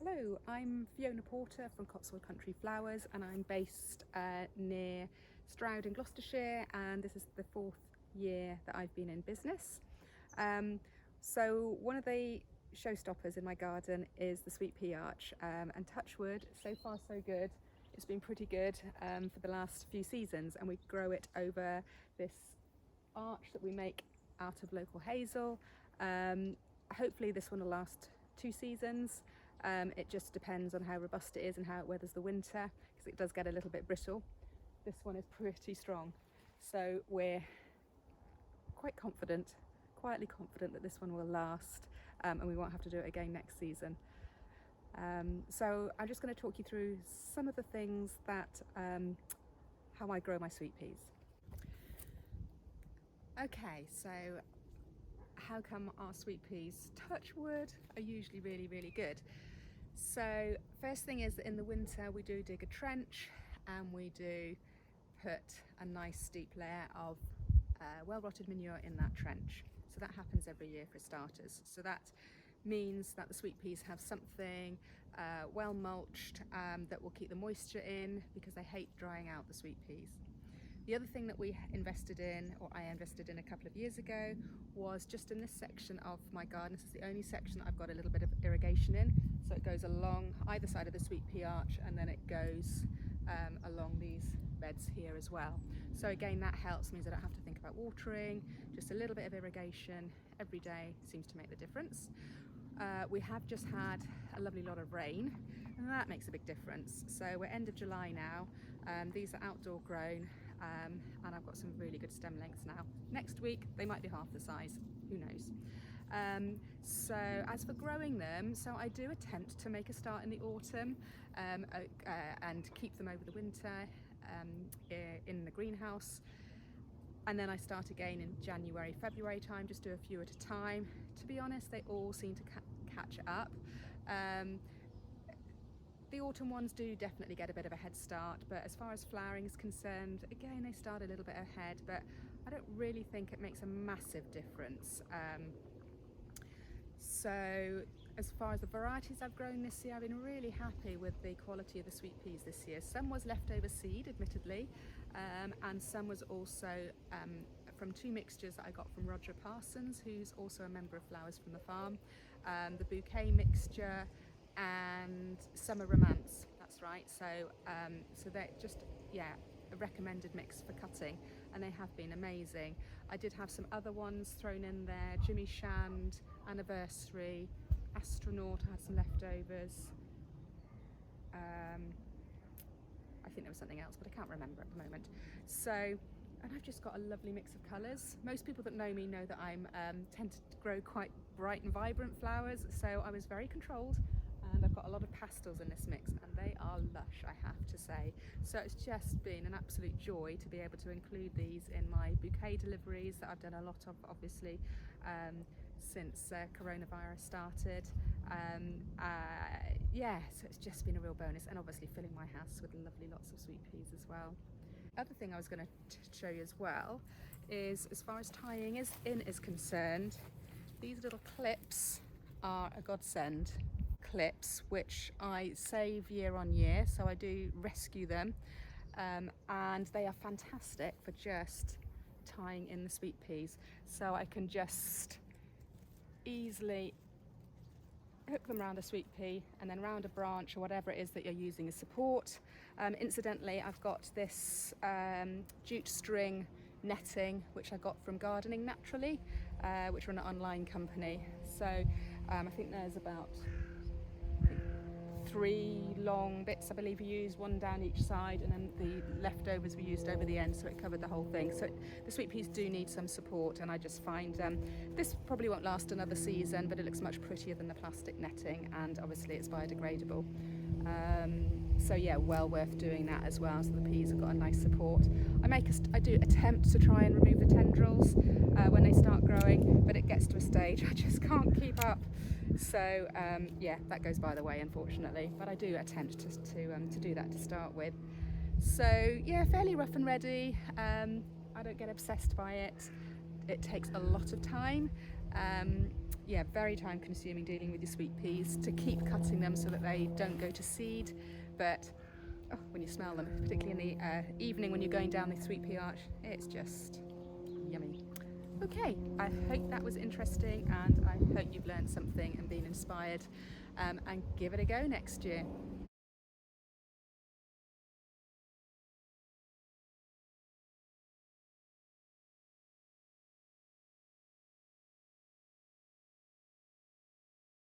Hello, I'm Fiona Porter from Cotswold Country Flowers, and I'm based near Stroud in Gloucestershire, and this is the 4th year that I've been in business. So one of the showstoppers in my garden is the sweet pea arch, and touch wood, so far so good. It's been pretty good for the last few seasons, and we grow it over this arch that we make out of local hazel. Hopefully this one will last 2 seasons. It just depends on how robust it is and how it weathers the winter, because it does get a little bit brittle. This one is pretty strong, so we're quite confident, quietly confident that this one will last, and we won't have to do it again next season. So I'm just going to talk you through some of the things that how I grow my sweet peas. Okay, so how come our sweet peas, touch wood, are usually really good? So first thing is that in the winter we do dig a trench, and we do put a nice steep layer of well-rotted manure in that trench. So that happens every year for starters. So that means that the sweet peas have something well mulched that will keep the moisture in, because they hate drying out, the sweet peas. The other thing that we invested in, or I invested in a couple of years ago, was just in this section of my garden. This is the only section that I've got a little bit of irrigation in. So it goes along either side of the sweet pea arch, and then it goes along these beds here as well. So again, that helps, means I don't have to think about watering. Just a little bit of irrigation every day seems to make the difference. We have just had a lovely lot of rain, and that makes a big difference. So we're end of July now. These are outdoor grown, and I've got some really good stem lengths now. Next week they might be half the size, who knows. So as for growing them, so I do attempt to make a start in the autumn and keep them over the winter in the greenhouse, and then I start again in January, February time, just do a few at a time. To be honest, they all seem to catch up. The autumn ones do definitely get a bit of a head start, but as far as flowering is concerned, again, they start a little bit ahead, but I don't really think it makes a massive difference. So as far as the varieties I've grown this year, I've been really happy with the quality of the sweet peas this year. Some was leftover seed, admittedly, and some was also from 2 mixtures that I got from Roger Parsons, who's also a member of Flowers from the Farm. The bouquet mixture and summer romance, that's right. So so they're just, yeah, a recommended mix for cutting, and they have been amazing. I did have some other ones thrown in there: Jimmy Shand, Anniversary, Astronaut. I had some leftovers. I think there was something else, but I can't remember at the moment. So, and I've just got a lovely mix of colours. Most people that know me know that I tend to grow quite bright and vibrant flowers, so I was very controlled, and I've got a lot of pastels in this mix, and they are lush, I have to say. So it's just been an absolute joy to be able to include these in my bouquet deliveries that I've done a lot of, obviously, since coronavirus started. Yeah, so it's just been a real bonus, and obviously filling my house with lovely lots of sweet peas as well. Other thing I was going to show you as well is, as far as tying is concerned, these little clips are a godsend. Clips which I save year on year, so I do rescue them, and they are fantastic for just tying in the sweet peas. So I can just easily hook them around a sweet pea and then round a branch or whatever it is that you're using as support. Incidentally, I've got this jute string netting which I got from Gardening Naturally, which are an online company. So I think there's about 3 long bits, I believe, we used, 1 down each side, and then the leftovers we used over the end, so it covered the whole thing. So the sweet peas do need some support, and I just find this probably won't last another season, but it looks much prettier than the plastic netting, and obviously it's biodegradable. So yeah, well worth doing that as well, so the peas have got a nice support. I do attempt to try and remove the tendrils when they start growing, but it gets to a stage I just can't keep up. So yeah, that goes by the way, unfortunately, but I do attempt to do that to start with. So yeah, fairly rough and ready. I don't get obsessed by it. It takes a lot of time. yeah, very time consuming dealing with your sweet peas, to keep cutting them so that they don't go to seed. But oh, when you smell them, particularly in the evening when you're going down the sweet pea arch, it's just yummy. Okay, I hope that was interesting, and I hope you've learned something and been inspired, and give it a go next year.